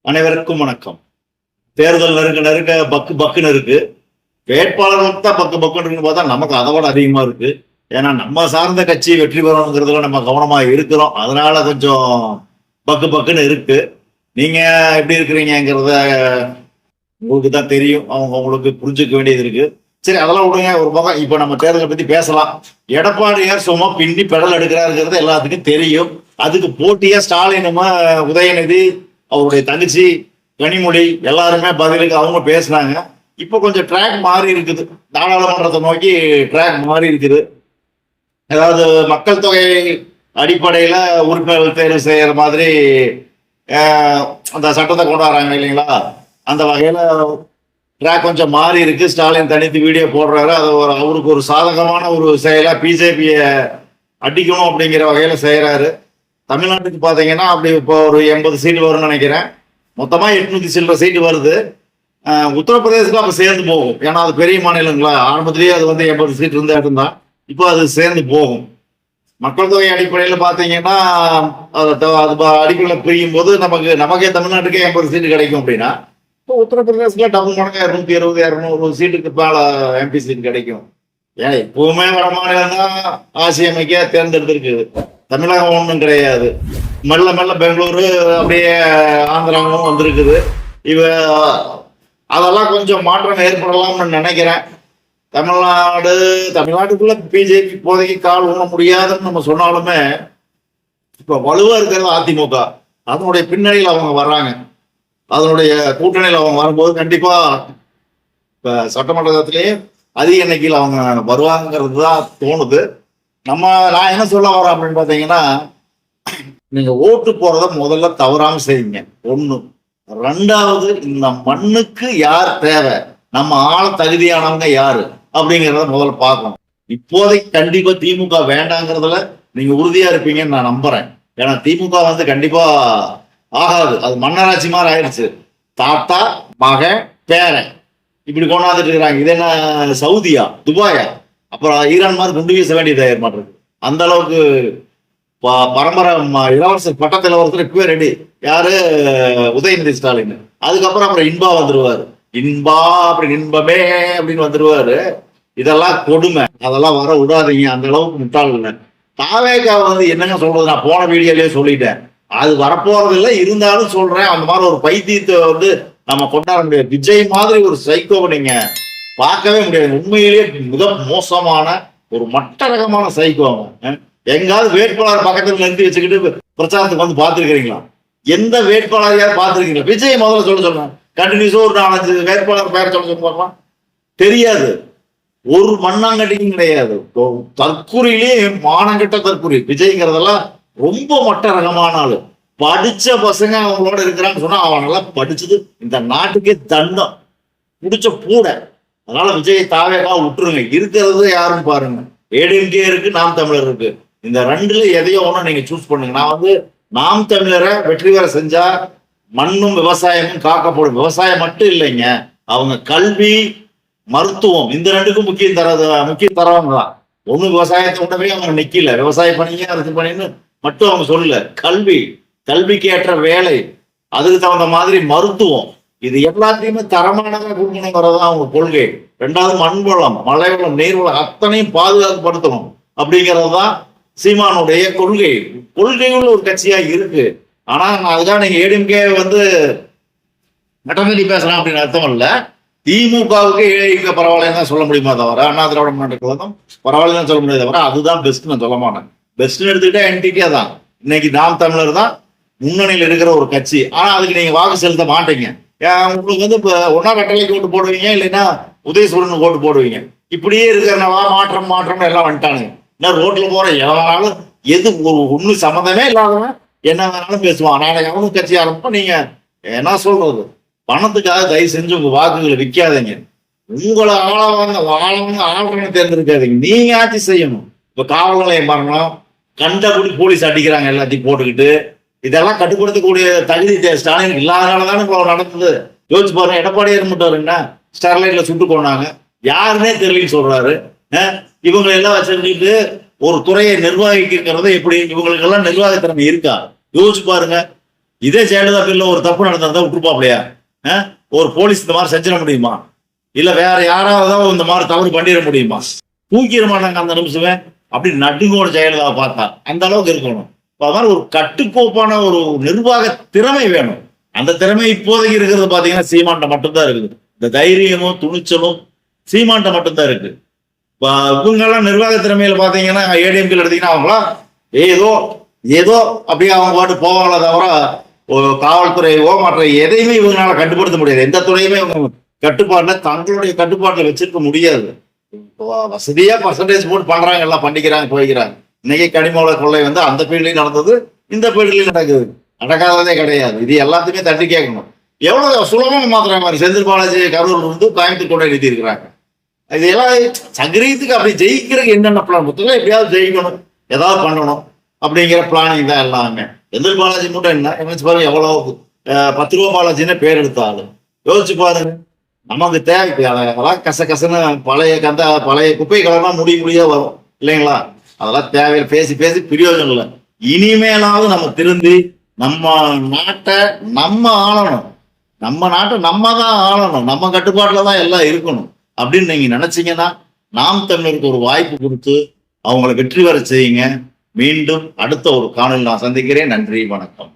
அனைவருக்கும் வணக்கம். தேர்தல் நெருக்க நெருக்க பக்கு பக்குன்னு இருக்கு. வேட்பாளர்களுக்கு தான் பக்கு பக்குன்னு இருக்குன்னு பார்த்தா நமக்கு அதை விட அதிகமா இருக்கு. ஏன்னா நம்ம சார்ந்த கட்சி வெற்றி பெறணுங்கிறதுல நம்ம கவனமா இருக்கிறோம். அதனால கொஞ்சம் பக்கு பக்குன்னு இருக்கு. நீங்க எப்படி இருக்கிறீங்கிறத உங்களுக்கு தான் தெரியும். உங்களுக்கு புரிஞ்சுக்க வேண்டியது இருக்கு. சரி, அதெல்லாம் விடுங்க ஒரு பக்கம். இப்ப நம்ம தேர்தலை பத்தி பேசலாம். எடப்பாடியார் சும்மா பின்னி பெடல் எடுக்கிறாருங்கிறது எல்லாத்துக்கும் தெரியும். அதுக்கு போட்டியா ஸ்டாலினுமா உதயநிதி அவருடைய தங்கச்சி கனிமொழி எல்லாருமே பதிலுக்கு அவங்க பேசினாங்க. இப்போ கொஞ்சம் ட்ராக் மாறி இருக்குது. நாடாளுமன்றத்தை நோக்கி ட்ராக் மாறி இருக்குது. அதாவது மக்கள் தொகை அடிப்படையில உறுப்பினர்கள் தேர்வு செய்யற மாதிரி அந்த சட்டத்தை கொண்டு வராங்க இல்லைங்களா? அந்த வகையில ட்ராக் கொஞ்சம் மாறி இருக்கு. ஸ்டாலின் தனித்து வீடியோ போடுறாரு. அது அவருக்கு ஒரு சாதகமான ஒரு செயலா பிஜேபியை அடிக்கணும் அப்படிங்கிற வகையில செய்யறாரு. தமிழ்நாட்டுக்கு பாத்தீங்கன்னா அப்படி இப்போ ஒரு 80 சீட்டு வரும்னு நினைக்கிறேன். மொத்தமா 800 சில்லற சீட்டு வருது. உத்தரப்பிரதேசத்துக்கு அப்ப சேர்ந்து போகும். ஏன்னா அது பெரிய மாநிலங்களா. ஆரம்பத்திலேயே அது 80 சீட் இருந்த இடம் தான். இப்போ அது சேர்ந்து போகும். மக்கள் தொகை அடிப்படையில் பாத்தீங்கன்னா அது அடிப்படையில் பிரியும் போது நமக்கே தமிழ்நாட்டுக்கே 80 சீட்டு கிடைக்கும் அப்படின்னா, இப்போ உத்தரப்பிரதேசத்துல டபுள் மடங்கா 220 200 சீட்டுக்கு மேல எம்பி சீட் கிடைக்கும். ஏன்னா எப்பவுமே வட மாநிலம் தான் ஆட்சி அமைக்க தேர்ந்தெடுத்திருக்குது. தமிழகம் ஒன்றும் கிடையாது. மெல்ல மெல்ல பெங்களூரு அப்படியே ஆந்திராவும் வந்திருக்குது. அதெல்லாம் கொஞ்சம் மாற்றம் ஏற்படலாம்னு நினைக்கிறேன். தமிழ்நாட்டுக்குள்ள பிஜேபி இப்போதைக்கு கால் ஊன முடியாதுன்னு நம்ம சொன்னாலுமே இப்ப வலுவா இருக்கிறது அதிமுக. அதனுடைய பின்னணியில் அவங்க வர்றாங்க. அதனுடைய கூட்டணியில் அவங்க வரும்போது கண்டிப்பா இப்ப சட்டமன்றத்திலேயே அதிக எண்ணிக்கையில் அவங்க வருவாங்கிறது தான் தோணுது. நான் என்ன சொல்ல வரேன் அப்படின்னு பாத்தீங்கன்னா, நீங்க ஓட்டு போறத முதல்ல தவறாம செய்யுங்க. ஒண்ணு. ரெண்டாவது, இந்த மண்ணுக்கு யார் தேவை, நம்ம ஆள தகுதியானவங்க யாரு அப்படிங்கிறத முதல்ல பார்க்கணும். இப்போதைக்கு கண்டிப்பா திமுக வேண்டாங்கிறதுல நீங்க உறுதியா இருப்பீங்கன்னு நான் நம்புறேன். ஏன்னா திமுக கண்டிப்பா ஆகாது. அது மன்னராட்சி மாதிரி ஆயிடுச்சு. தாத்தா மகன் பேரன் இப்படி கொண்டாந்துட்டு இருக்கிறாங்க. இது என்ன சவுதியா, துபாயா, அப்புறம் ஈரான் மாதிரி குண்டு வீச வேண்டியதாக மாட்டிருக்கு. அந்த அளவுக்கு பரம்பரை இளவரசர் பட்டத்து இளவரசர் இப்பவே ரெடி. யாரு? உதயநிதி ஸ்டாலின். அப்புறம் இன்பா வந்துருவாரு. இன்பா அப்படி இன்பமே அப்படின்னு வந்துருவாரு. இதெல்லாம் கொடுமை. அதெல்லாம் வர விடாதீங்க. அந்த அளவுக்கு முட்டாள் இல்லை. தாவேகா என்னங்க சொல்றது, நான் போன வீடியோலயே சொல்லிட்டேன். அது வரப்போறது இல்லை. இருந்தாலும் சொல்றேன், அந்த மாதிரி ஒரு பைத்தியத்தை நம்ம கொண்டாட முடியாது. விஜய் மாதிரி ஒரு சைக்கோவை நீங்க பார்க்கவே முடியாது. உண்மையிலேயே மிக மோசமான ஒரு மட்ட ரகமான சைக்கோ. எங்காவது வேட்பாளர் பக்கத்துல நிறுத்தி வச்சுக்கிட்டு பிரச்சாரத்துக்கு பார்த்துருக்கீங்களா? எந்த வேட்பாளரையாவது பார்த்துருக்கீங்களா? விஜய் முதல்ல சொல்லுங்க. கண்டினியூஸா ஒரு 4-5 வேட்பாளர் பெயர் சொல்லுங்க. தெரியாது. ஒரு மண்ணாங்கட்டியும் கிடையாது. தற்கூரியிலே மானங்கட்ட தற்கூரி. விஜய்ங்கிறதெல்லாம் ரொம்ப மட்ட ரகமான ஆளு. படிச்ச பசங்க அவங்களோட இருக்கிறான்னு சொன்னா அவனெல்லாம் படிச்சது இந்த நாட்டுக்கே தண்டம் பிடிச்ச பூட. அதனால விஜய் தாவேகா விட்டுருங்க. இருக்கிறது யாருன்னு பாருங்க. ஏடிஎம்கே இருக்கு, நாம் தமிழர் இருக்கு. இந்த ரெண்டுல எதையோ ஒண்ணு நீங்க சூஸ் பண்ணுங்க. நான் நாம் தமிழரை வெற்றி பெற செஞ்சா மண்ணும் விவசாயமும் காக்கப்படும். விவசாயம் மட்டும் இல்லைங்க, அவங்க கல்வி, மருத்துவம் இந்த ரெண்டுக்கும் முக்கியம் தரவங்க தான். ஒண்ணு விவசாயத்தை உடனே அவங்க நிக்கல. விவசாயம் பண்ணிங்க அரசு பண்ணின்னு மட்டும் அவங்க சொல்லல. கல்விக்கு ஏற்ற வேலை, அதுக்கு தகுந்த மாதிரி மருத்துவம், இது எல்லாத்தையுமே தரமானதாக கொடுக்கணுங்கிறதான் அவங்க கொள்கை. ரெண்டாவது மண் வளம், மழை வளம், நீர் வளம் அத்தனையும் பாதுகாக்கப்படுத்தணும் அப்படிங்கிறது தான் சீமானுடைய கொள்கை. கொள்கையுள்ள ஒரு கட்சியா இருக்கு. ஆனா அதுதான் நீங்க ஏடிஎம்கே மெட்டமேடி பேசலாம் அப்படின்னு அர்த்தம் இல்ல. திமுகவுக்கு ஏடிஎம்கே பரவாயில்லன்னு தான் சொல்ல முடியுமா தவிர, அண்ணா திராவிட முன்னேற்ற கழகம் பரவாயில்லன்னு சொல்ல முடியாது தவிர அதுதான் பெஸ்ட் நான் சொல்ல மாட்டேன். பெஸ்ட்னு எடுத்துக்கிட்டா என்டிகே தான். இன்னைக்கு நாம் தமிழர் தான் முன்னணியில் இருக்கிற ஒரு கட்சி. ஆனா அதுக்கு நீங்க வாக்கு செலுத்த மாட்டீங்க. உங்களுக்கு இப்ப ஒன்னா கட்டளைக்கு ஓட்டு போடுவீங்க, இல்லைன்னா உதயசூரனுக்கு ஓட்டு போடுவீங்க. இப்படியே இருக்கிறனவா மாற்றம் எல்லாம் வந்துட்டானுங்க. இன்னும் ரோட்ல போற எவனாலும் எது ஒண்ணு சம்மந்தமே இல்லாதவன் என்ன வேணாலும் பேசுவான். நாளைக்கு அவனுக்கு கட்சி ஆரம்பிப்போம். நீங்க என்ன சொல்றது, பணத்துக்காக தயவு செஞ்சு உங்க வாக்குகளை விற்காதீங்க. உங்களை ஆளுநர் தேர்ந்தெடுக்காதீங்க. நீங்க ஆட்சி செய்யணும். இப்ப காவல் நிலையம் பாருங்கணும், கண்டபடி போலீஸ் அடிக்கிறாங்க எல்லாத்தையும் போட்டுக்கிட்டு. இதெல்லாம் கட்டுப்படுத்தக்கூடிய தகுதி ஸ்டாலின் இல்லாதனாலதானே இப்போ நடந்தது. யோசிச்சு பாருங்க. எடப்பாடியார் மட்டும் ஸ்டெர்லைட்ல சுட்டு போனாங்க, யாருன்னே தெரியலன்னு சொல்றாரு. இவங்களை எல்லாம் வச்சுக்கிட்டு ஒரு துறையை நிர்வகிக்கிறது எப்படி? இவங்களுக்கு எல்லாம் நிர்வாகத்திறமை இருக்கா? யோசிச்சு பாருங்க. இதே ஜெயலலிதா பேர்ல ஒரு தப்பு நடந்தா விட்டுருப்பாப்லையா? ஒரு போலீஸ் இந்த மாதிரி செஞ்சிட முடியுமா? இல்ல வேற யாராவது இந்த மாதிரி தவறு பண்ணிட முடியுமா? தூக்கிட மாட்டாங்க அந்த நிமிஷமே. அப்படி நடுங்கோட ஜெயலலிதா பார்த்தா அந்த அளவுக்கு இருக்கணும். அது மாதிரி ஒரு கட்டுக்கோப்பான ஒரு நிர்வாக திறமை வேணும். அந்த திறமை இப்போதைக்கு இருக்கிறது பாத்தீங்கன்னா சீமான்ட்ட மட்டும்தான் இருக்குது. இந்த தைரியமும் துணிச்சலும் சீமான்ட்ட மட்டும்தான் இருக்கு. இவங்கெல்லாம் நிர்வாக திறமையில பாத்தீங்கன்னா ஏடிஎம்கில் எடுத்தீங்கன்னா அவங்களாம் ஏதோ ஏதோ அப்படியே அவங்க பாட்டு போவாங்களே தவிர காவல்துறையோ மற்ற எதையுமே இவங்களால கட்டுப்படுத்த முடியாது. எந்த துறையுமே இவங்க கட்டுப்பாடுல தங்களுடைய கட்டுப்பாட்டுல வச்சிருக்க முடியாது. வசதியா பர்சன்டேஜ் போட்டு பண்றாங்க, எல்லாம் பண்ணிக்கிறாங்க போய்க்கிறாங்க. இன்னைக்கு கனிமவள கொள்ளை வந்து அந்த ஃபீல்ட்லயும் நடந்தது, இந்த ஃபீல்ட்லயும் நடக்குது. நடக்காததே கிடையாது. இது எல்லாத்தையுமே தட்டி கேட்கணும். எவ்வளவு சுலபமா மாத்துறாங்க மாதிரி செந்தில் பாலாஜி கரூர் இருந்து கோயம்புத்தூர் கொண்டு எழுதி இருக்கிறாங்க. இது எல்லாம் சகிரீத்துக்கு அப்படி ஜெயிக்கிறதுக்கு என்னென்ன பிளான் மொத்தம் எப்படியாவது ஜெயிக்கணும், ஏதாவது பண்ணணும் அப்படிங்கிற பிளானிங் தான் எல்லாமே. செந்தில் பாலாஜி மட்டும் என்ன நினைச்சு பாருங்க, எவ்வளவு 10 ரூபா பாலாஜின்னு பேர் எடுத்தாலும் யோசிச்சு பாருங்க. நமக்கு தேவை அதெல்லாம் கசன்னு பழைய குப்பை கலர்லாம் முடியா வரும் இல்லைங்களா? அதெல்லாம் தேவையில்லை, பேசி பேசி பிரயோஜனம் இல்லை. இனிமேலாவது நம்ம திருந்தி நம்ம நாட்டை நம்ம ஆளணும், நம்ம நாட்டை நம்ம தான் ஆளணும், நம்ம கட்டுப்பாட்டுல தான் எல்லாம் இருக்கணும் அப்படின்னு நீங்க நினைச்சீங்கன்னா நாம் தமிழருக்கு ஒரு வாய்ப்பு கொடுத்து அவங்களை வெற்றி பெற செய்யுங்க. மீண்டும் அடுத்த ஒரு காணொலியில் நான் சந்திக்கிறேன். நன்றி, வணக்கம்.